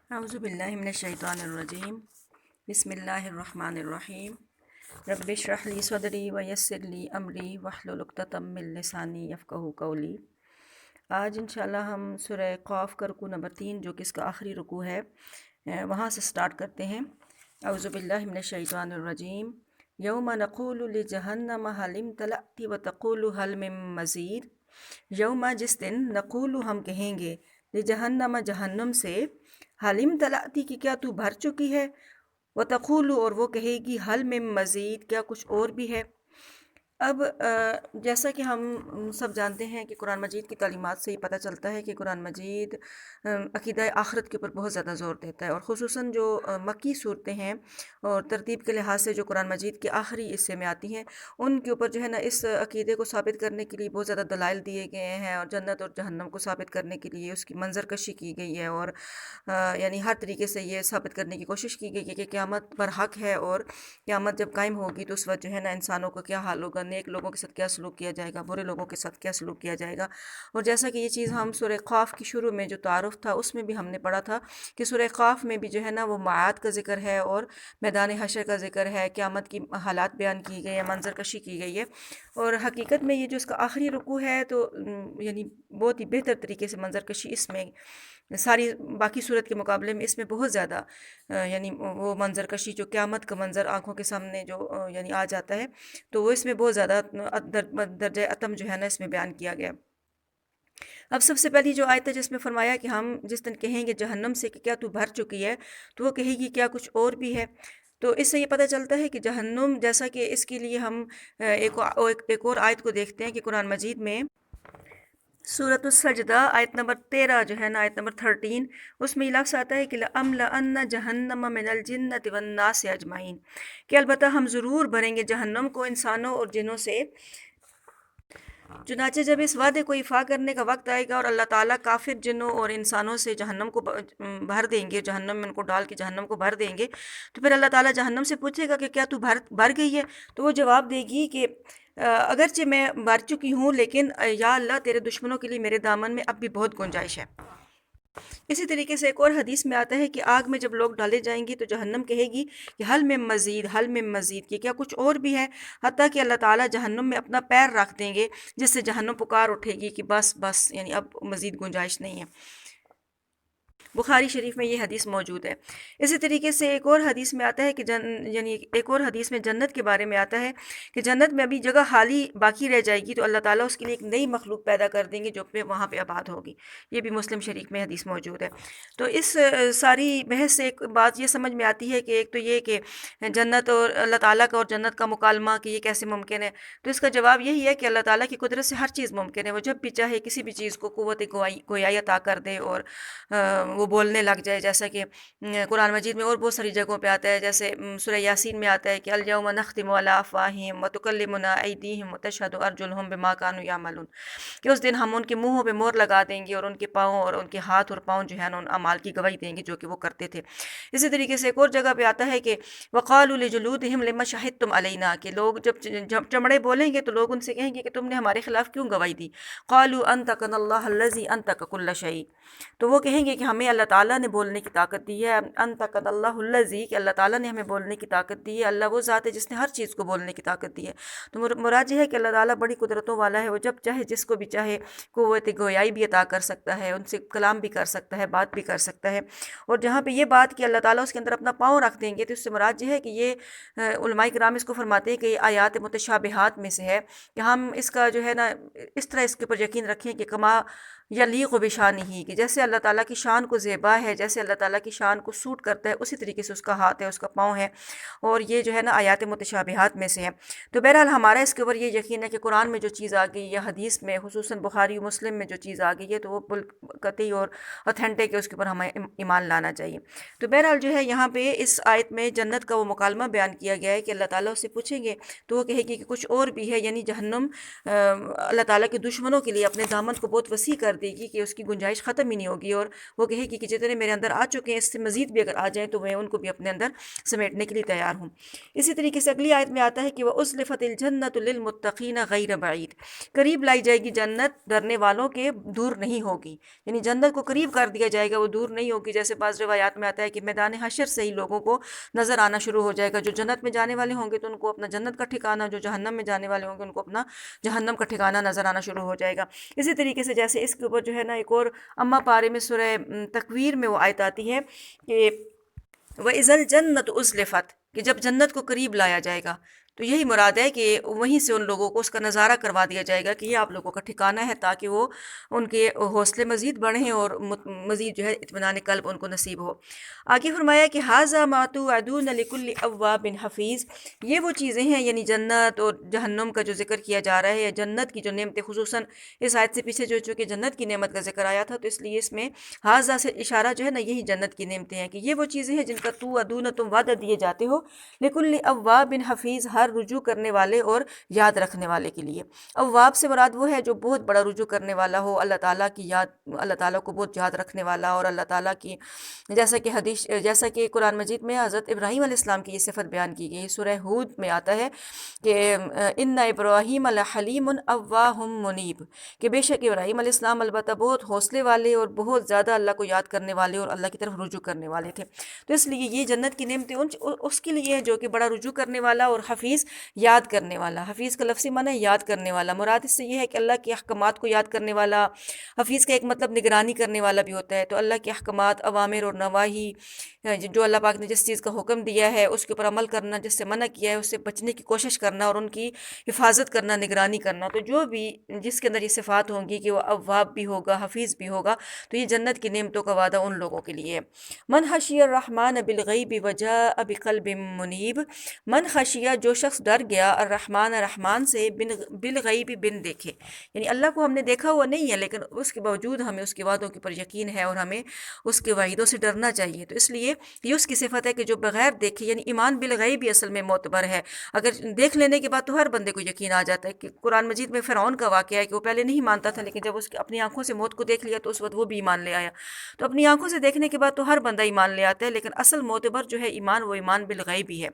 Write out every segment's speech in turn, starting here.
اعوذ باللہ من الشیطان الرجیم بسم اللہ الرحمن الرحیم رب اشرح لی صدری ویسر لی امری واحلل عقدۃ من لسانی یفقہوا قولی۔ آج انشاءاللہ ہم سورہ قاف کا رکوع نمبر 3 جو کہ اس کا آخری رکوع ہے وہاں سے سٹارٹ کرتے ہیں۔ اعوذ باللہ من الشیطان الرجیم یوم نقول لجہنم هل امتلأت وتقول هل من مزید۔ یوم جس دن نقول ہم کہیں گے لجہنم جہنم سے حل امتلأتی کہ کیا تو بھر چکی ہے، وتقول اور وہ کہے گی حل من مزید کیا کچھ اور بھی ہے۔ اب جیسا کہ ہم سب جانتے ہیں کہ قرآن مجید کی تعلیمات سے ہی پتہ چلتا ہے کہ قرآن مجید عقیدہ آخرت کے اوپر بہت زیادہ زور دیتا ہے، اور خصوصاً جو مکی صورتیں ہیں اور ترتیب کے لحاظ سے جو قرآن مجید کے آخری حصے میں آتی ہیں ان کے اوپر جو ہے نا اس عقیدے کو ثابت کرنے کے لیے بہت زیادہ دلائل دیے گئے ہیں، اور جنت اور جہنم کو ثابت کرنے کے لیے اس کی منظر کشی کی گئی ہے، اور یعنی ہر طریقے سے یہ ثابت کرنے کی کوشش کی گئی ہے کہ قیامت پر حق ہے، اور قیامت جب قائم ہوگی تو اس وقت جو ہے نا انسانوں کا کیا حال ہوگا، نیک لوگوں کے ساتھ کیا سلوک کیا جائے گا، برے لوگوں کے ساتھ کیا سلوک کیا جائے گا۔ اور جیسا کہ یہ چیز ہم سورہ قاف کی شروع میں جو تعارف تھا اس میں بھی ہم نے پڑھا تھا کہ سورہ قاف میں بھی جو ہے نا وہ معاد کا ذکر ہے اور میدان حشر کا ذکر ہے، قیامت کی حالات بیان کی گئی ہے، منظر کشی کی گئی ہے، اور حقیقت میں یہ جو اس کا آخری رکوع ہے تو یعنی بہت ہی بہتر طریقے سے منظر کشی اس میں ساری باقی صورت کے مقابلے میں اس میں بہت زیادہ یعنی وہ منظر کشی جو قیامت کا منظر آنکھوں کے سامنے جو یعنی آ جاتا ہے تو وہ اس میں بہت زیادہ درجہ اتم جو ہے نا اس میں بیان کیا گیا۔ اب سب سے پہلی جو آیت ہے جس میں فرمایا کہ ہم جس دن کہیں گے جہنم سے کہ کیا تو بھر چکی ہے، تو وہ کہے گی کیا کچھ اور بھی ہے۔ تو اس سے یہ پتہ چلتا ہے کہ جہنم جیسا کہ اس کے لیے ہم ایک اور آیت کو دیکھتے ہیں کہ قرآن مجید میں سورۃ السجدہ آیت نمبر 13 جو ہے نا آیت نمبر 13 اس میں یہ لفظ آتا ہے کہ لَأَمْلَأَنَّ جَهَنَّمَ مِنَ الْجِنَّةِ وَالنَّاسِ أَجْمَعِينَ، کہ البتہ ہم ضرور بھریں گے جہنم کو انسانوں اور جنوں سے۔ چنانچہ جب اس وعدے کو ایفا کرنے کا وقت آئے گا اور اللہ تعالیٰ کافر جنوں اور انسانوں سے جہنم کو بھر دیں گے، جہنم میں ان کو ڈال کے جہنم کو بھر دیں گے، تو پھر اللہ تعالیٰ جہنم سے پوچھے گا کہ کیا تو بھر گئی ہے، تو وہ جواب دے گی کہ اگرچہ میں بھر چکی ہوں لیکن یا اللہ تیرے دشمنوں کے لیے میرے دامن میں اب بھی بہت گنجائش ہے۔ اسی طریقے سے ایک اور حدیث میں آتا ہے کہ آگ میں جب لوگ ڈالے جائیں گے تو جہنم کہے گی کہ حل میں مزید، حل میں مزید، کہ کیا کچھ اور بھی ہے، حتیٰ کہ اللہ تعالیٰ جہنم میں اپنا پیر رکھ دیں گے جس سے جہنم پکار اٹھے گی کہ بس بس، یعنی اب مزید گنجائش نہیں ہے۔ بخاری شریف میں یہ حدیث موجود ہے۔ اسی طریقے سے ایک اور حدیث میں آتا ہے کہ یعنی ایک اور حدیث میں جنت کے بارے میں آتا ہے کہ جنت میں ابھی جگہ خالی باقی رہ جائے گی تو اللہ تعالیٰ اس کے لیے ایک نئی مخلوق پیدا کر دیں گے جو وہاں پہ آباد ہوگی۔ یہ بھی مسلم شریف میں حدیث موجود ہے۔ تو اس ساری بحث سے ایک بات یہ سمجھ میں آتی ہے کہ ایک تو یہ کہ جنت اور اللہ تعالیٰ کا اور جنت کا مکالمہ کہ یہ کیسے ممکن ہے، تو اس کا جواب یہی ہے کہ اللہ تعالیٰ کی قدرت سے ہر چیز ممکن ہے، وہ جب بھی چاہے کسی بھی چیز کو قوت گویائی عطا کر دے اور وہ بولنے لگ جائے، جیسا کہ قرآن مجید میں اور بہت ساری جگہوں پہ آتا ہے، جیسے سورہ یاسین میں آتا ہے کہ الیوم نختم علی افواہہم وتکلمنا ایدیہم وتشہد ارجلہم بما کانوا یعملون، کہ اس دن ہم ان کے منہوں پہ مہر لگا دیں گے اور ان کے پاؤں اور ان کے ہاتھ اور پاؤں جو ہے نا ان اعمال کی گواہی دیں گے جو کہ وہ کرتے تھے۔ اسی طریقے سے ایک اور جگہ پہ آتا ہے کہ وقالوا لجلودہم لما شہدتم علینا، کہ لوگ جب چمڑے بولیں گے تو لوگ ان سے کہیں گے کہ تم نے ہمارے خلاف کیوں گواہی دی، قالوا انطقنا اللہ الذی انطق کل شیء، تو وہ کہیں گے کہ ہمیں اللہ تعالیٰ نے بولنے کی طاقت دی ہے، انطقنا اللہ الذی، کہ اللہ تعالیٰ نے ہمیں بولنے کی طاقت دی ہے، اللہ وہ ذات ہے جس نے ہر چیز کو بولنے کی طاقت دی ہے۔ تو مراد یہ ہے کہ اللہ تعالیٰ بڑی قدرتوں والا ہے، وہ جب چاہے جس کو بھی چاہے قوت گویائی بھی عطا کر سکتا ہے، ان سے کلام بھی کر سکتا ہے، بات بھی کر سکتا ہے۔ اور جہاں پہ یہ بات کہ اللہ تعالیٰ اس کے اندر اپنا پاؤں رکھ دیں گے تو اس سے مراد یہ ہے کہ یہ علماء کرام اس کو فرماتے ہیں کہ یہ آیات متشابہات میں سے ہے، کہ ہم اس کا جو ہے نا اس طرح اس کے اوپر یقین رکھیں کہ کما یلیق بشانہ، کہ جیسے اللہ تعالیٰ کی شان کو زیبا ہے، جیسے اللہ تعالیٰ کی شان کو سوٹ کرتا ہے اسی طریقے سے اس کا ہاتھ ہے، اس کا پاؤں ہے، اور یہ جو ہے نا آیات متشابہات میں سے ہے۔ تو بہرحال ہمارا اس کے اوپر یہ یقین ہے کہ قرآن میں جو چیز آ گئی یا حدیث میں خصوصاً بخاری و مسلم میں جو چیز آ گئی ہے تو وہ قطعی اور اوتھینٹک ہے، اس کے اوپر ہمیں ایمان لانا چاہیے۔ تو بہرحال جو ہے یہاں پہ اس آیت میں جنت کا وہ مکالمہ بیان کیا گیا ہے کہ اللہ تعالیٰ اس سے پوچھیں گے تو وہ کہے گی کہ کچھ اور بھی ہے، یعنی جہنم اللہ تعالیٰ کے دشمنوں کے لیے اپنے دامن کو بہت وسیع کر دے گی کہ اس کی گنجائش ختم ہی نہیں ہوگی، اور وہ کہے گی کہ جتنے میرے اندر آ چکے ہیں اس سے مزید بھی اگر آ جائیں تو میں ان کو بھی اپنے اندر سمیٹنے کے لیے تیار ہوں۔ اسی طریقے سے اگلی آیت میں آتا ہے کہ وَأُزْلِفَتِ الْجَنَّةُ لِلْمُتَّقِينَ غَيْرَ بَعِيدٍ، قریب لائی جائے گی جنت ڈرنے والوں کے دور نہیں ہوگی، یعنی جنت کو قریب کر دیا جائے گا، وہ دور نہیں ہوگی۔ جیسے بعض روایات میں آتا ہے کہ میدان حشر سے ہی لوگوں کو نظر آنا شروع ہو جائے گا، جو جنت میں جانے والے ہوں گے تو ان کو اپنا جنت کا ٹھکانہ، جو جہنم میں جانے والے ہوں گے ان کو اپنا جہنم کا ٹھکانہ نظر آنا شروع ہو جائے گا۔ اسی طریقے سے جیسے اس کے اوپر جو ہے نا ایک اور اما پارے میں سورہ تکویر میں وہ آیت آتی ہے کہ وَإِذَا الْجَنَّةُ أُزْلِفَتْ، کہ جب جنت کو قریب لایا جائے گا، تو یہی مراد ہے کہ وہیں سے ان لوگوں کو اس کا نظارہ کروا دیا جائے گا کہ یہ آپ لوگوں کا ٹھکانہ ہے، تاکہ وہ ان کے حوصلے مزید بڑھیں اور مزید جو ہے اطمینان قلب ان کو نصیب ہو۔ آگے فرمایا کہ ھذا ما توعدون لکل اواب حفیظ، یہ وہ چیزیں ہیں، یعنی جنت اور جہنم کا جو ذکر کیا جا رہا ہے، جنت کی جو نعمتیں، خصوصاً اس آیت سے پیچھے جو چونکہ جنت کی نعمت کا ذکر آیا تھا تو اس لیے اس میں ھذا سے اشارہ جو ہے نا یہی جنت کی نعمتیں ہیں، کہ یہ وہ چیزیں ہیں جن کا توعدون، تم وعدہ دیے جاتے ہو، لکل اواب حفیظ، ہر رجوع کرنے والے اور یاد رکھنے والے کے لیے۔ اواب سے مراد وہ ہے جو بہت بڑا رجوع کرنے والا ہو، اللہ تعالیٰ کی یاد، اللہ تعالیٰ کو بہت یاد رکھنے والا، اور اللہ تعالیٰ کی جیسا کہ قرآن مجید میں حضرت ابراہیم علیہ السلام کی یہ صفت بیان کی گئی، سورہ ہود میں آتا ہے کہ ان ابراہیم لحلیم اواہ منیب، کہ بے شک ابراہیم علیہ السلام البتہ بہت حوصلے والے اور بہت زیادہ اللہ کو یاد کرنے والے اور اللہ کی طرف رجوع کرنے والے تھے۔ تو اس لیے یہ جنت کی نعمتیں اس کے لیے ہے جو کہ بڑا رجوع کرنے والا اور حفیظ، یاد کرنے والا۔ حفیظ کا لفظی معنی ہے یاد کرنے والا، مراد اس سے یہ ہے کہ اللہ کے احکامات کو یاد کرنے والا۔ حفیظ کا ایک مطلب نگرانی کرنے والا بھی ہوتا ہے، تو اللہ کے احکامات، اوامر اور نواہی، جو اللہ پاک نے جس چیز کا حکم دیا ہے اس کے اوپر عمل کرنا، جس سے منع کیا ہے اس سے بچنے کی کوشش کرنا اور ان کی حفاظت کرنا، نگرانی کرنا۔ تو جو بھی جس کے اندر یہ صفات ہوں گی کہ وہ اواب بھی ہوگا، حفیظ بھی ہوگا، تو یہ جنت کی نعمتوں کا وعدہ ان لوگوں کے لیے ہے۔ من خشی الرحمن بالغیب وجاء بقلب منیب، من خشیہ، جو شخص ڈر گیا، الرحمن، رحمان سے، بالغیب، بن دیکھے، یعنی اللہ کو ہم نے دیکھا ہوا نہیں ہے لیکن اس کے باوجود ہمیں اس کے وعدوں کے پر یقین ہے اور ہمیں اس کے وعیدوں سے ڈرنا چاہیے۔ تو اس لیے یہ اس کی صفت ہے کہ جو بغیر دیکھے، یعنی ایمان بالغیب بھی اصل میں معتبر ہے، اگر دیکھ لینے کے بعد تو ہر بندے کو یقین آ جاتا ہے۔ کہ قرآن مجید میں فرعون کا واقعہ ہے کہ وہ پہلے نہیں مانتا تھا، لیکن جب اس اپنی آنکھوں سے موت کو دیکھ لیا تو اس وقت وہ بھی ایمان لے آیا۔ تو اپنی آنکھوں سے دیکھنے کے بعد تو ہر بندہ ایمان لے آتا ہے، لیکن اصل معتبر جو ہے ایمان، وہ ایمان بالغیب ہی ہے۔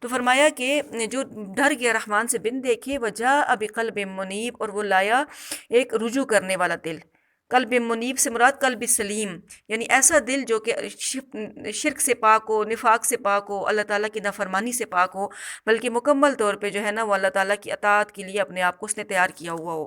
تو فرمایا کہ جو ڈر گیا رحمان سے بن دیکھے، وجاء بقلب منیب، اور وہ لایا ایک رجوع کرنے والا دل۔ قلب منیب سے مراد قلب سلیم، یعنی ایسا دل جو کہ شرک سے پاک ہو، نفاق سے پاک ہو، اللہ تعالیٰ کی نافرمانی سے پاک ہو، بلکہ مکمل طور پہ جو ہے نا وہ اللہ تعالیٰ کی اطاعت کے لیے اپنے آپ کو اس نے تیار کیا ہوا ہو۔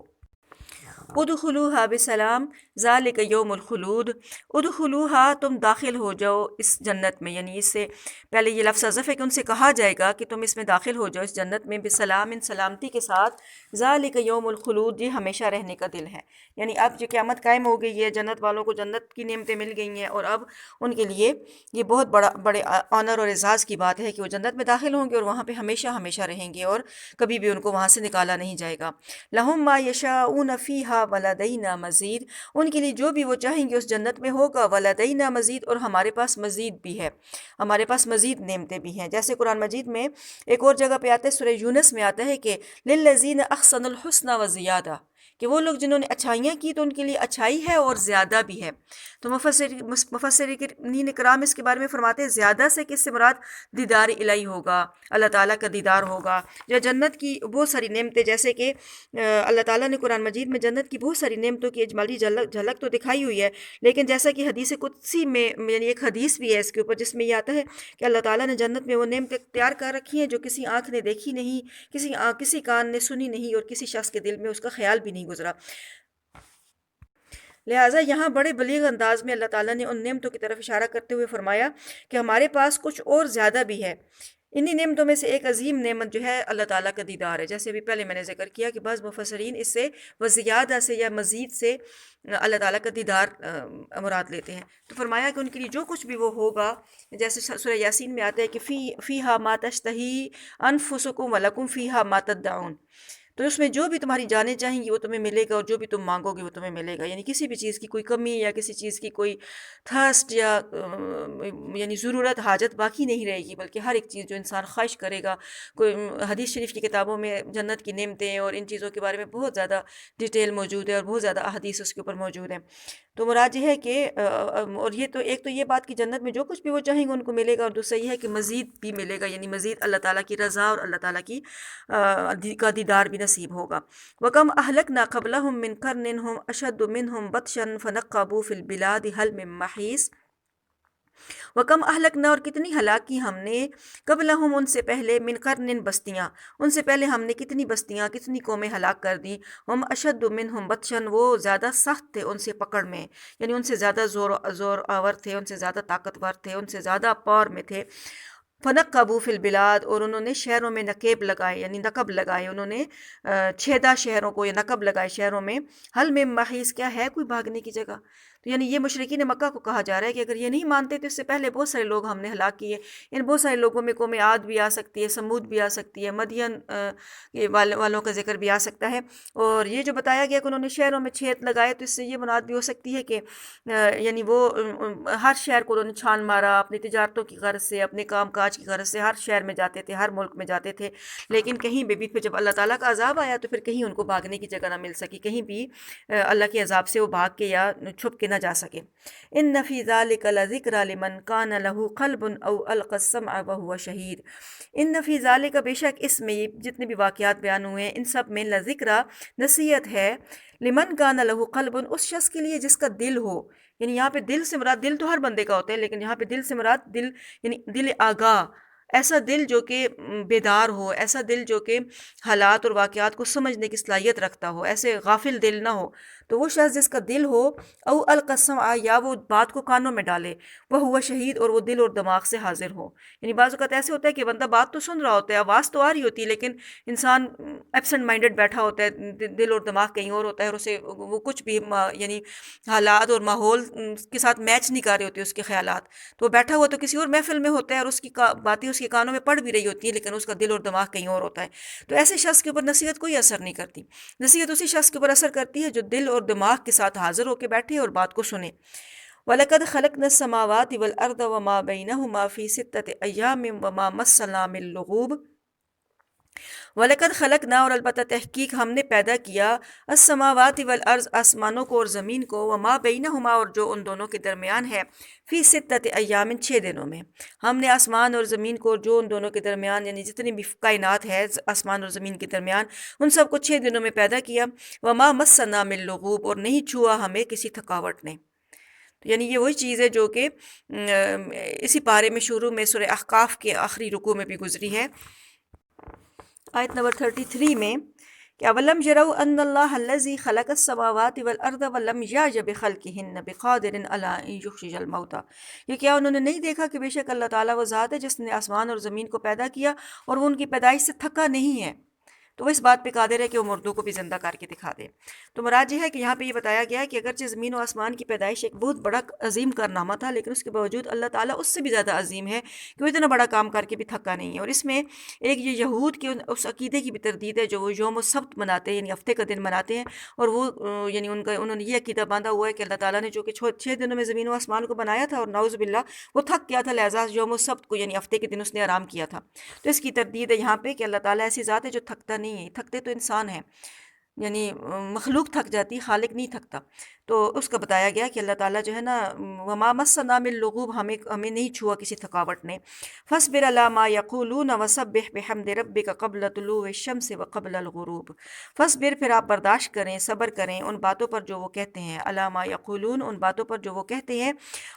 ادخلوها بسلام ذالک یوم الخلود، ادخلوها، تم داخل ہو جاؤ اس جنت میں، یعنی اس سے پہلے یہ لفظ حذف ہے کہ ان سے کہا جائے گا کہ تم اس میں داخل ہو جاؤ اس جنت میں، بسلام، ان سلامتی کے ساتھ، ذالک یوم الخلود، یہ ہمیشہ رہنے کا دل ہے۔ یعنی اب جو قیامت قائم ہو گئی ہے، جنت والوں کو جنت کی نعمتیں مل گئی ہیں، اور اب ان کے لیے یہ بہت بڑے آنر اور اعزاز کی بات ہے کہ وہ جنت میں داخل ہوں گے اور وہاں پہ ہمیشہ ہمیشہ رہیں گے اور کبھی بھی ان کو وہاں سے نکالا نہیں جائے گا۔ لہم ما یشاؤون فیہا ولدینا مزید، ان کے لیے جو بھی وہ چاہیں گے اس جنت میں ہوگا، ولدینا مزید، اور ہمارے پاس مزید بھی ہے، ہمارے پاس مزید نعمتیں بھی ہیں۔ جیسے قرآن مجید میں ایک اور جگہ پہ آتا ہے، سورہ یونس میں آتا ہے کہ للذین احسنوا الحسنی وزیادہ، کہ وہ لوگ جنہوں نے اچھائیاں کی تو ان کے لیے اچھائی ہے اور زیادہ بھی ہے۔ تو مفسرین کرام اس کے بارے میں فرماتے ہیں زیادہ سے کس سے مراد دیدار الہی ہوگا، اللہ تعالیٰ کا دیدار ہوگا، یا جنت کی بہت ساری نعمتیں، جیسے کہ اللہ تعالیٰ نے قرآن مجید میں جنت کی بہت ساری نعمتوں کی اجمالی جھلک تو دکھائی ہوئی ہے، لیکن جیسا کہ حدیث قدسی میں، یعنی ایک حدیث بھی ہے اس کے اوپر جس میں یہ آتا ہے کہ اللہ تعالیٰ نے جنت میں وہ نعمتیں تیار کر رکھی ہیں جو کسی آنکھ نے دیکھی نہیں، کسی کان نے سنی نہیں، اور کسی شخص کے دل میں اس کا خیال بھی نہیں گزرا۔ لہٰذا یہاں بڑے بلیغ انداز میں اللہ تعالیٰ نے ان نعمتوں کی طرف اشارہ کرتے ہوئے فرمایا کہ ہمارے پاس کچھ اور زیادہ بھی ہے۔ انہی نعمتوں میں سے ایک عظیم نعمت جو ہے اللہ تعالیٰ کا دیدار ہے، جیسے ابھی پہلے میں نے ذکر کیا کہ بعض مفسرین اس سے وزیادہ سے یا مزید سے اللہ تعالیٰ کا دیدار مراد لیتے ہیں۔ تو فرمایا کہ ان کے لیے جو کچھ بھی وہ ہوگا، جیسے سورہ یاسین میں آتا ہے کہ فیہا ما تشتہی انفسکم ولکم فیہا ما تدعون، تو اس میں جو بھی تمہاری جانیں چاہیں گی وہ تمہیں ملے گا، اور جو بھی تم مانگو گے وہ تمہیں ملے گا. یعنی کسی بھی چیز کی کوئی کمی یا کسی چیز کی کوئی تھرسٹ یا یعنی ضرورت حاجت باقی نہیں رہے گی، بلکہ ہر ایک چیز جو انسان خواہش کرے گا. کوئی حدیث شریف کی کتابوں میں جنت کی نعمتیں اور ان چیزوں کے بارے میں بہت زیادہ ڈیٹیل موجود ہے، اور بہت زیادہ احادیث اس کے اوپر موجود ہیں. تو مراد یہ ہے کہ اور یہ تو ایک تو یہ بات کہ جنت میں جو کچھ بھی وہ چاہیں گے ان کو ملے گا، اور دوسرا یہ ہے کہ مزید بھی ملے گا، یعنی مزید اللہ تعالیٰ کی رضا اور اللہ تعالیٰ کی کا دیدار بھی نصیب ہوگا. وَكَمْ أَهْلَكْنَا قَبْلَهُمْ مِنْ قَرْنٍ هُمْ أَشَدُّ مِنْهُمْ بَطْشًا فَنَقَّبُوا فِي الْبِلَادِ هَلْ مِن مَّحِيصٍ. وَكَمْ أَهْلَكْنَا، اور کتنی ہلاک کی ہم نے، قبلہم ان سے پہلے، من قرن بستیاں، ان سے پہلے ہم نے کتنی بستیاں کتنی قومیں ہلاک کر دی. ہم اشد منہم بطشاً، وہ زیادہ سخت تھے ان سے پکڑ میں، یعنی ان سے زیادہ زور آور تھے، ان سے زیادہ طاقتور تھے، ان سے زیادہ پاور میں تھے. فنقبوا فی البلاد، اور انہوں نے شہروں میں نقیب لگائے، یعنی نقب لگائے، انہوں نے چھیدا شہروں کو یا نقب لگائے شہروں میں. حل میں محیص، کیا ہے کوئی بھاگنے کی جگہ؟ تو یعنی یہ مشرکین مکہ کو کہا جا رہا ہے کہ اگر یہ نہیں مانتے تو اس سے پہلے بہت سارے لوگ ہم نے ہلاک کیے. ان بہت سارے لوگوں میں قوم عاد بھی آ سکتی ہے، سمود بھی آ سکتی ہے، مدین والوں کا ذکر بھی آ سکتا ہے. اور یہ جو بتایا گیا کہ انہوں نے شہروں میں چھید لگائے، تو اس سے یہ مراد بھی ہو سکتی ہے کہ یعنی وہ ہر شہر کو انہوں نے چھان مارا، اپنی تجارتوں کی غرض سے، اپنے کام کاج کی غرض سے ہر شہر میں جاتے تھے، ہر ملک میں جاتے تھے. لیکن کہیں بھی پھر جب اللہ تعالیٰ کا عذاب آیا تو پھر کہیں ان کو بھاگنے کی جگہ نہ مل سکی، کہیں بھی اللہ کے عذاب سے وہ بھاگ کے یا چھپ کے نہ جا سکے. ان فی ذلک لذکر لمن کان لہ قلب او القى السمع وهو شہید. ان فی ذلک، بے شک اس میں جتنے بھی واقعات بیان ہوئے ہیں ان سب میں لذکر، نصیحت ہے، لمن کان لہ قلب، اس شخص کے لیے جس کا دل ہو. یعنی یہاں پہ دل سے مراد، دل تو ہر بندے کا ہوتا ہے، لیکن یہاں پہ دل سے مراد دل یعنی دل آگاہ، ایسا دل جو کہ بیدار ہو، ایسا دل جو کہ حالات اور واقعات کو سمجھنے کی صلاحیت رکھتا ہو، ایسے غافل دل نہ ہو. تو وہ شخص جس کا دل ہو، او القسم، یا وہ بات کو کانوں میں ڈالے، وہ ہوا شہید، اور وہ دل اور دماغ سے حاضر ہو. یعنی بعض اوقات ایسے ہوتا ہے کہ بندہ بات تو سن رہا ہوتا ہے، آواز تو آ رہی ہوتی ہے، لیکن انسان ایبسنٹ مائنڈڈ بیٹھا ہوتا ہے، دل اور دماغ کہیں اور ہوتا ہے، اور اسے وہ کچھ بھی یعنی حالات اور ماحول کے ساتھ میچ نہیں کر رہے ہوتے اس کے خیالات. تو وہ بیٹھا ہوا تو کسی اور محفل میں ہوتا ہے، اور اس کی باتیں اس کے کانوں میں پڑ بھی رہی ہوتی ہیں، لیکن اس کا دل اور دماغ کہیں اور ہوتا ہے. تو ایسے شخص کے اوپر نصیحت کوئی اثر نہیں کرتی. نصیحت اسی شخص کے اوپر اثر کرتی ہے جو دل اور دماغ کے ساتھ حاضر ہو کے بیٹھے اور بات کو سنے. وَلَقَدْ خَلَقْنَا السَّمَاوَاتِ وَالْأَرْضَ وَمَا بَيْنَهُمَا فِي سِتَّةِ أَيَّامٍ وَمَا مَسَّنَا مِن لُغُوبٍ. وَلَقَدْ خَلَقْنَا، اور البتہ تحقیق ہم نے پیدا کیا، السماوات والارض، آسمانوں کو اور زمین کو، وما بینہما، اور جو ان دونوں کے درمیان ہے، فی ستۃ ایام، 6 دنوں میں. ہم نے آسمان اور زمین کو، جو ان دونوں کے درمیان یعنی جتنی بھی کائنات ہے آسمان اور زمین کے درمیان، ان سب کو 6 دنوں میں پیدا کیا. وما مسنا من لغوب، اور نہیں چھوا ہمیں کسی تھکاوٹ نے. یعنی یہ وہی چیز ہے جو کہ اسی پارے میں شروع میں سورہ احقاف کے آخری رکوع میں بھی گزری ہے، آیت نمبر 33 میں، کہ اولم یروا ان اللہ الذی خلق السماوات والارض ولم یعج بخلقہن بقادر علی ان یخرج الموتى. یہ کیا انہوں نے نہیں دیکھا کہ بے شک اللہ تعالیٰ وہ ذات ہے جس نے آسمان اور زمین کو پیدا کیا اور وہ ان کی پیدائش سے تھکا نہیں ہے، تو وہ اس بات پہ قادر ہے کہ وہ مردوں کو بھی زندہ کر کے دکھا دے. تو مراد یہ ہے کہ یہاں پہ یہ بتایا گیا ہے کہ اگرچہ زمین و آسمان کی پیدائش ایک بہت بڑا عظیم کارنامہ تھا، لیکن اس کے باوجود اللہ تعالیٰ اس سے بھی زیادہ عظیم ہے کہ وہ اتنا بڑا کام کر کے بھی تھکا نہیں ہے. اور اس میں ایک یہ یہود کے اس عقیدے کی بھی تردید ہے جو وہ یوم السبت مناتے ہیں، یعنی ہفتے کا دن مناتے ہیں، اور وہ یعنی انہوں نے یہ عقیدہ باندھا ہوا ہے کہ اللہ تعالیٰ نے جو کہ 6 دنوں میں زمین و آسمان کو بنایا تھا، اور نعوذ باللہ وہ تھک گیا تھا، لہٰذا یوم السبت کو یعنی ہفتے کے دن اس نے آرام کیا تھا. تو اس کی تردید ہے یہاں پہ کہ اللہ تعالیٰ ایسی ذات ہے جو تھکتا نہیں ہے. تھکتے تو انسان ہیں، یعنی مخلوق تھک جاتی، خالق نہیں تھکتا. تو اس کا بتایا گیا کہ اللہ تعالیٰ جو ہے نا، وما مسنا من لغوب، ہمیں نہیں چھوا کسی تھکاوٹ نے. فاصبر علی ما یقولون وسبح بحمد ربک قبل طلوع الشمس وقبل الغروب. فاصبر، پھر آپ برداشت کریں، صبر کریں ان باتوں پر جو وہ کہتے ہیں، علی ما یقولون، ان باتوں پر جو وہ کہتے ہیں،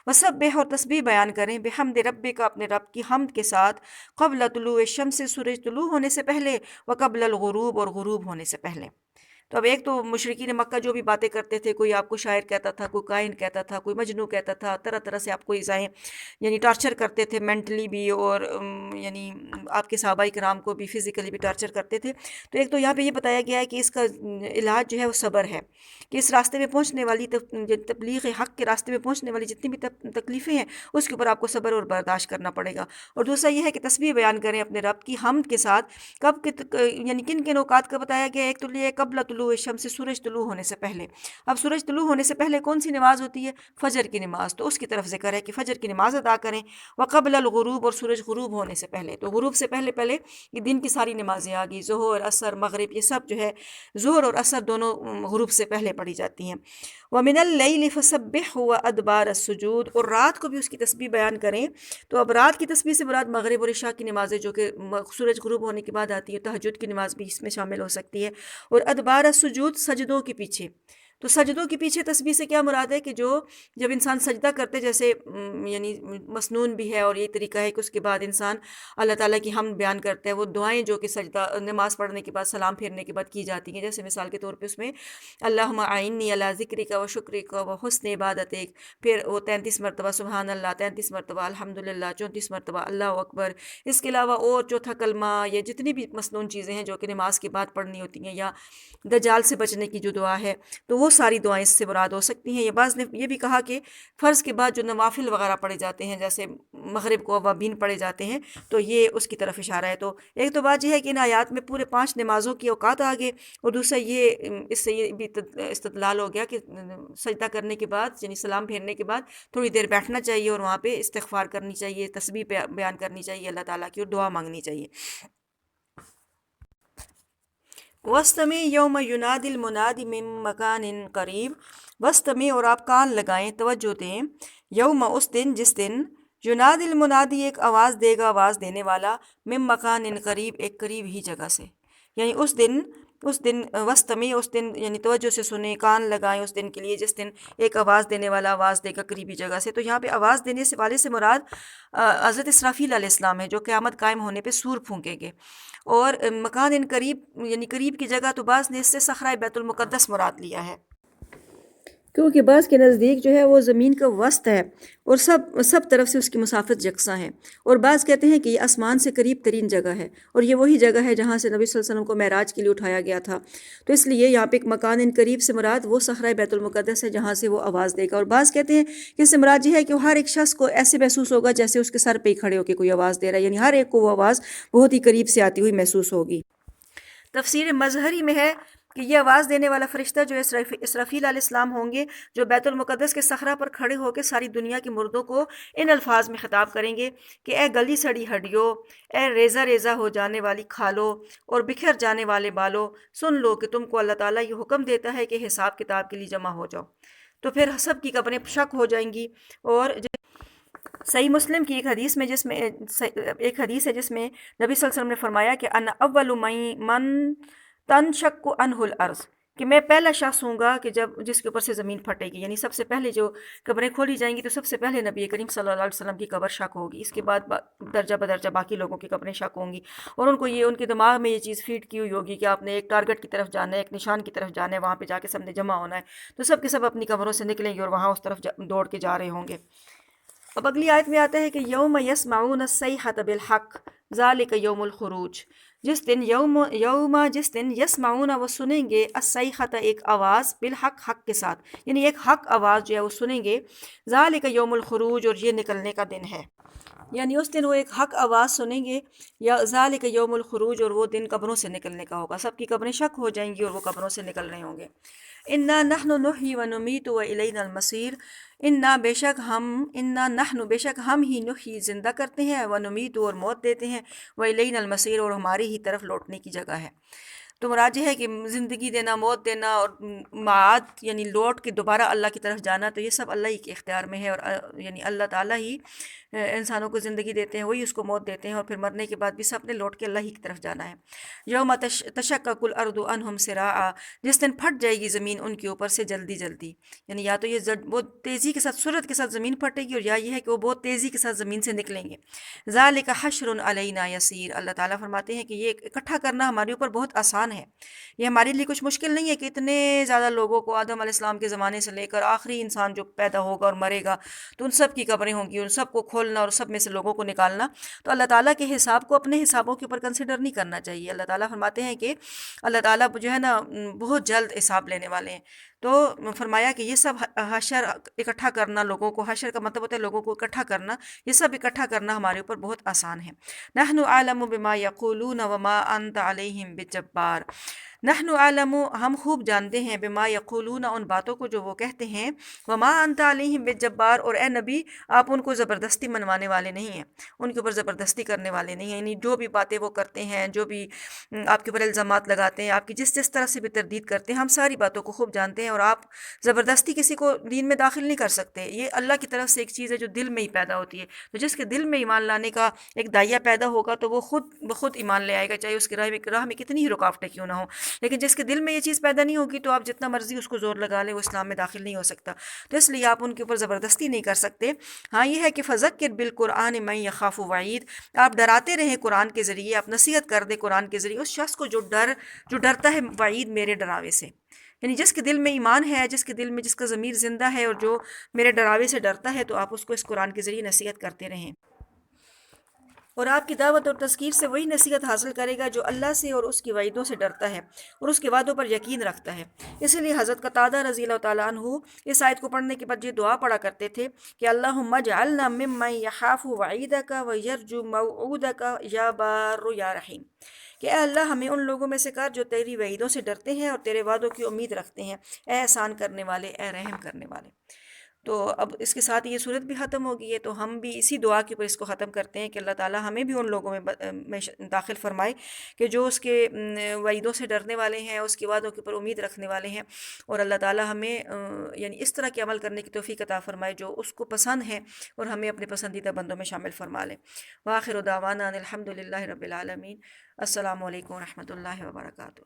وسبح، اور تسبیح بیان کریں، بحمد ربک، اپنے رب کی حمد کے ساتھ، قبل طلوع الشمس، سورج طلوع ہونے سے پہلے، وقبل الغروب، اور غروب ہونے سے پہلے. تو اب ایک تو مشرکین مکہ جو بھی باتیں کرتے تھے، کوئی آپ کو شاعر کہتا تھا، کوئی کاہن کہتا تھا، کوئی مجنوں کہتا تھا، طرح طرح سے آپ کو ایذائیں یعنی ٹارچر کرتے تھے مینٹلی بھی، اور یعنی آپ کے صحابہ کرام کو بھی فزیکلی بھی ٹارچر کرتے تھے۔ تو ایک تو یہاں پہ یہ بتایا گیا ہے کہ اس کا علاج جو ہے وہ صبر ہے، کہ اس راستے میں پہنچنے والی تبلیغ حق کے راستے میں پہنچنے والی جتنی بھی تکلیفیں ہیں اس کے اوپر آپ کو صبر اور برداشت کرنا پڑے گا۔ اور دوسرا یہ ہے کہ تسبیح بیان کریں اپنے رب کی حمد کے ساتھ، کب یعنی کن کن اوقات کا بتایا گیا ہے۔ ایک تو یہ قبل طلوع الشمس، سورج طلوع ہونے سے پہلے۔ اب سورج طلوع ہونے سے پہلے کون سی نماز ہوتی ہے؟ فجر کی نماز، تو اس کی طرف ذکر ہے کہ فجر کی نماز ادا کریں۔ وقبل الغروب، اور سورج غروب ہونے سے پہلے، تو غروب سے پہلے پہلے یہ دن کی ساری نمازیں آ گئی، ظہر، عصر، مغرب، یہ سب جو ہے ظہر اور عصر دونوں غروب سے پہلے پڑھی جاتی ہیں۔ وَمِنَ اللَّيْلِ فَسَبِّحْهُ وَأَدْبَارَ السُّجُودِ، اور رات کو بھی اس کی تسبیح بیان کریں۔ تو اب رات کی تسبیح سے مراد مغرب اور عشاء کی نمازیں جو کہ سورج غروب ہونے کے بعد آتی ہے، تہجد کی نماز بھی اس میں شامل ہو سکتی ہے۔ اور ادبار السجود، سجدوں کے پیچھے، تو سجدوں کے پیچھے تسبیح سے کیا مراد ہے کہ جب انسان سجدہ کرتے، جیسے یعنی مسنون بھی ہے، اور یہ طریقہ ہے کہ اس کے بعد انسان اللہ تعالیٰ کی حمد بیان کرتا ہے، وہ دعائیں جو کہ سجدہ نماز پڑھنے کے بعد سلام پھیرنے کے بعد کی جاتی ہیں، جیسے مثال کے طور پہ اس میں اللہم اعنی علی ذکرک و شکرک و حسن عبادتک، پھر وہ 33 مرتبہ سبحان اللہ، 33 مرتبہ الحمدللہ، 34 مرتبہ اللہ اکبر۔ اس کے علاوہ اور چوتھا کلمہ، یا جتنی بھی مسنون چیزیں ہیں جو کہ نماز کے بعد پڑھنی ہوتی ہیں، یا دجال سے بچنے کی جو دعا ہے، تو وہ ساری دعائیں اس سے مراد ہو سکتی ہیں۔ یہ بعض نے یہ بھی کہا کہ فرض کے بعد جو نوافل وغیرہ پڑھے جاتے ہیں، جیسے مغرب کو اوابین پڑھے جاتے ہیں، تو یہ اس کی طرف اشارہ ہے۔ تو ایک تو بات یہ ہے کہ ان آیات میں پورے 5 نمازوں کی اوقات آ گئے، اور دوسرا یہ اس سے یہ بھی استدلال ہو گیا کہ سجدہ کرنے کے بعد، یعنی سلام پھیرنے کے بعد تھوڑی دیر بیٹھنا چاہیے، اور وہاں پہ استغفار کرنی چاہیے، تسبیح بیان کرنی چاہیے اللہ تعالیٰ کی، اور دعا مانگنی چاہیے۔ وَاسْتَمِعْ يَوْمَ يُنَادِ الْمُنَادِ مِن مَّكَانٍ قَرِيبٍ، وَاسْتَمِعْ، اور آپ کان لگائیں، توجہ دیں، یوم، اس دن، جس دن، ینادی المنادی، ایک آواز دے گا آواز دینے والا، من مکان قریب، ایک قریب ہی جگہ سے، یعنی اس دن وستمی، اس دن یعنی توجہ سے سنیں، کان لگائیں اس دن کے لیے جس دن ایک آواز دینے والا آواز دے گا قریبی جگہ سے۔ تو یہاں پہ آواز دینے سے والے سے مراد حضرت اسرافیل علیہ السلام ہے، جو قیامت قائم ہونے پہ سور پھونکیں گے۔ اور مکان قریب یعنی قریب کی جگہ، تو بعض نے اس سے صخرہ بیت المقدس مراد لیا ہے، کیونکہ بعض کے نزدیک جو ہے وہ زمین کا وسط ہے، اور سب طرف سے اس کی مسافت یکساں ہے، اور بعض کہتے ہیں کہ یہ آسمان سے قریب ترین جگہ ہے، اور یہ وہی جگہ ہے جہاں سے نبی صلی اللہ علیہ وسلم کو معراج کے لیے اٹھایا گیا تھا۔ تو اس لیے یہاں پہ ایک مکان قریب سے مراد وہ صخرہ بیت المقدس ہے جہاں سے وہ آواز دے گا، اور بعض کہتے ہیں کہ اس سے مراد یہ ہے کہ ہر ایک شخص کو ایسے محسوس ہوگا جیسے اس کے سر پہ ہی کھڑے ہو کے کوئی آواز دے رہا ہے، یعنی ہر ایک کو وہ آواز بہت ہی قریب سے آتی ہوئی محسوس ہوگی۔ تفسیر مظہری میں ہے کہ یہ آواز دینے والا فرشتہ جو اسرافیل علیہ السلام ہوں گے، جو بیت المقدس کے صخرہ پر کھڑے ہو کے ساری دنیا کے مردوں کو ان الفاظ میں خطاب کریں گے کہ اے گلی سڑی ہڈیوں، اے ریزہ ریزہ ہو جانے والی کھالوں اور بکھر جانے والے بالوں، سن لو کہ تم کو اللہ تعالیٰ یہ حکم دیتا ہے کہ حساب کتاب کے لیے جمع ہو جاؤ۔ تو پھر سب کی قبریں شک ہو جائیں گی۔ اور صحیح مسلم کی ایک حدیث ہے جس میں نبی صلی اللہ علیہ وسلم نے فرمایا کہ انا اول من تنشق عنہ الارض، کہ میں پہلا شخص ہوں گا کہ جس کے اوپر سے زمین پھٹے گی، یعنی سب سے پہلے جو قبریں کھولی جائیں گی تو سب سے پہلے نبی کریم صلی اللہ علیہ وسلم کی قبر شک ہوگی، اس کے بعد درجہ بدرجہ باقی لوگوں کی قبریں شک ہوں گی، اور ان کے دماغ میں یہ چیز فیڈ کی ہوئی ہوگی کہ آپ نے ایک ٹارگٹ کی طرف جانا ہے، ایک نشان کی طرف جانا ہے، وہاں پہ جا کے سب نے جمع ہونا ہے، تو سب کے سب اپنی قبروں سے نکلیں گے اور وہاں اس طرف دوڑ کے جا رہے ہوں گے۔ اب اگلی آیت میں آتا ہے کہ یوم یسمعون الصیحۃ بالحق ذالک یوم الخروج، جس دن جس دن یسمعون، وہ سنیں گے، الصیحۃ، ایک آواز، بالحق، حق کے ساتھ، یعنی ایک حق آواز جو ہے وہ سنیں گے، ذالک یوم الخروج، اور یہ نکلنے کا دن ہے، یعنی اس دن وہ ایک حق آواز سنیں گے، یا ذالک یوم الخروج، اور وہ دن قبروں سے نکلنے کا ہوگا، سب کی قبریں شک ہو جائیں گی اور وہ قبروں سے نکل رہے ہوں گے۔ انا نحن نحیی و نمیت و الینا المصیر، بے شک ہم ہی نحیی، زندہ کرتے ہیں، و نمیت، اور موت دیتے ہیں، و الینا المصیر، اور ہماری ہی طرف لوٹنے کی جگہ ہے۔ تو مراد یہ ہے کہ زندگی دینا، موت دینا، اور معاد یعنی لوٹ کے دوبارہ اللہ کی طرف جانا، تو یہ سب اللہ ہی کے اختیار میں ہے، اور یعنی اللہ تعالیٰ ہی انسانوں کو زندگی دیتے ہیں، وہی اس کو موت دیتے ہیں، اور پھر مرنے کے بعد بھی سب نے لوٹ کے اللہ ہی کی طرف جانا ہے۔ یوم تشقق الارض عنہم سراعا، جس دن پھٹ جائے گی زمین ان کے اوپر سے جلدی جلدی، یعنی یا تو یہ بہت تیزی کے ساتھ، سرعت کے ساتھ زمین پھٹے گی، اور یا یہ ہے کہ وہ بہت تیزی کے ساتھ زمین سے نکلیں گے۔ ذالک حشر علینا یسیر، اللہ تعالیٰ فرماتے ہیں کہ یہ اکٹھا کرنا ہمارے اوپر بہت آسان آسان ہے، یہ ہمارے لیے کچھ مشکل نہیں ہے کہ اتنے زیادہ لوگوں کو آدم علیہ السلام کے زمانے سے لے کر آخری انسان جو پیدا ہوگا اور مرے گا تو ان سب کی قبریں ہوں گی، ان سب کو کھولنا اور سب میں سے لوگوں کو نکالنا. تو اللہ تعالیٰ کے حساب کو اپنے حسابوں کے اوپر کنسیڈر نہیں کرنا چاہیے. اللہ تعالیٰ فرماتے ہیں کہ اللہ تعالیٰ جو ہے نا بہت جلد حساب لینے والے ہیں. تو فرمایا کہ یہ سب حشر اکٹھا کرنا، لوگوں کو، حشر کا مطلب ہوتا ہے لوگوں کو اکٹھا کرنا، یہ سب اکٹھا کرنا ہمارے اوپر بہت آسان ہے. نحن اعلم بما یقولون وما انت علیہم بجبار. نحن اعلم، ہم خوب جانتے ہیں، بما یقولون، ان باتوں کو جو وہ کہتے ہیں، وما انت علیہم بجبار، اور اے نبی آپ ان کو زبردستی منوانے والے نہیں ہیں، ان کے اوپر زبردستی کرنے والے نہیں ہیں. یعنی جو بھی باتیں وہ کرتے ہیں، جو بھی آپ کے اوپر الزامات لگاتے ہیں، آپ کی جس طرح سے بھی تردید کرتے ہیں، ہم ساری باتوں کو خوب جانتے ہیں، اور آپ زبردستی کسی کو دین میں داخل نہیں کر سکتے. یہ اللہ کی طرف سے ایک چیز ہے جو دل میں ہی پیدا ہوتی ہے. تو جس کے دل میں ایمان لانے کا ایک داعیہ پیدا ہوگا تو وہ خود بخود ایمان لے آئے گا، چاہے اس کی راہ میں کتنی ہی رکاوٹیں کیوں نہ ہوں. لیکن جس کے دل میں یہ چیز پیدا نہیں ہوگی تو آپ جتنا مرضی اس کو زور لگا لیں، وہ اسلام میں داخل نہیں ہو سکتا. تو اس لیے آپ ان کے اوپر زبردستی نہیں کر سکتے. ہاں یہ ہے کہ فذکر بالقرآن من یخاف وعید، آپ ڈراتے رہیں قرآن کے ذریعے، آپ نصیحت کر دیں قرآن کے ذریعے اس شخص کو جو ڈرتا ہے وعید میرے ڈراوے سے. یعنی جس کے دل میں ایمان ہے، جس کے دل میں، جس کا ضمیر زندہ ہے اور جو میرے ڈراوے سے ڈرتا ہے، تو آپ اس کو اس قرآن کے ذریعے نصیحت کرتے رہیں. اور آپ کی دعوت اور تذکیر سے وہی نصیحت حاصل کرے گا جو اللہ سے اور اس کی وعیدوں سے ڈرتا ہے اور اس کے وعدوں پر یقین رکھتا ہے. اسی لیے حضرت قتادہ رضی اللہ تعالیٰ عنہ اس آیت کو پڑھنے کے بعد یہ دعا پڑھا کرتے تھے کہ اللہم اجعلنا ممن یخاف وعیدک ویرجو موعودک یا بار یا رحیم، کہ اے اللہ ہمیں ان لوگوں میں سے کر جو تیری وعیدوں سے ڈرتے ہیں اور تیرے وعدوں کی امید رکھتے ہیں، اے احسان کرنے والے، اے رحم کرنے والے. تو اب اس کے ساتھ یہ صورت بھی ختم ہو گئی ہے، تو ہم بھی اسی دعا کے اوپر اس کو ختم کرتے ہیں کہ اللہ تعالیٰ ہمیں بھی ان لوگوں میں داخل فرمائے کہ جو اس کے وعیدوں سے ڈرنے والے ہیں، اس کے وعدوں کے اوپر امید رکھنے والے ہیں. اور اللہ تعالیٰ ہمیں یعنی اس طرح کے عمل کرنے کی توفیق عطا فرمائے جو اس کو پسند ہے، اور ہمیں اپنے پسندیدہ بندوں میں شامل فرما لے. وآخر دعوانا ان الحمد للہ رب العالمین. السلام علیکم ورحمۃ اللہ وبرکاتہ.